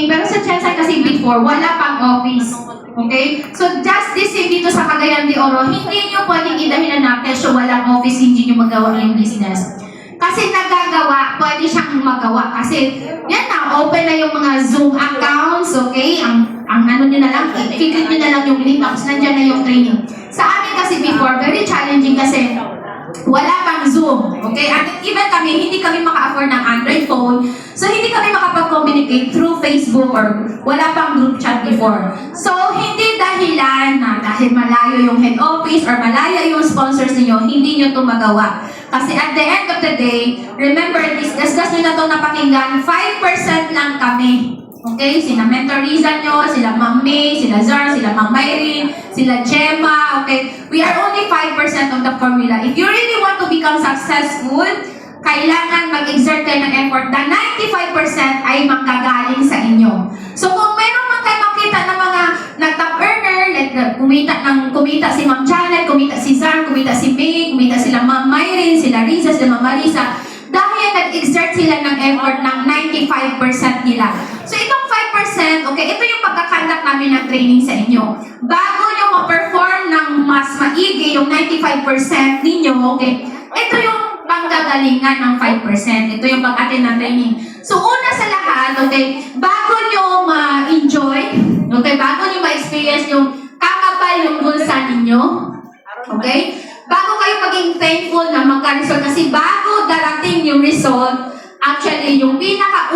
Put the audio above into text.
Pero sa Chelsea kasi before, wala pang office. Okay? So just the same dito sa Cagayan de Oro, hindi nyo pwedeng idahilan na kesyo walang office, hindi nyo magawa yung business. Kasi nagagawa, pwede siyang magawa. Kasi yan na, open na yung mga Zoom accounts, okay? Ang ano nyo na lang, i-click nyo na lang yung link, tapos nandyan na yung training. Sa amin kasi before, very challenging kasi wala pang Zoom. Okay? At even kami, hindi kami maka-afford ng Android phone. So, hindi kami makapag-communicate through Facebook or wala pang group chat before. So, hindi dahilan na dahil malayo yung head office or malayo yung sponsors niyo, hindi nyo ito magawa. Kasi at the end of the day, remember this, discuss nyo na itong napakinggan, 5% lang kami. Okay? Sila Mentor Riza nyo, sila Ma'am May, sila Zar, sila Ma'am Mayrin, sila Gemma, okay? We are only 5% of the formula. If you really want to become successful, kailangan mag-exert kayo ng effort na 95% ay manggagaling sa inyo. So kung meron man kayo makita ng mga nag-top earner, like kumita si Ma'am Janet, kumita si Zar, kumita si May, kumita sila Ma'am Mayrin, sila Riza, sila Ma'am Marisa, dahil nag-exert sila ng effort ng 95% nila. So itong 5%, okay, ito yung pagkakandak namin ng training sa inyo. Bago nyo ma-perform ng mas maigi yung 95% ninyo, okay, ito yung panggagalingan ng 5%. Ito yung pag-attend ng training. So una sa lahat, okay, bago nyo ma-enjoy, okay, bago nyo ma-experience yung kakapal yung bulsa ninyo, okay, bago kayo maging thankful na magka-result, kasi bago darating yung result, actually, yung pinaka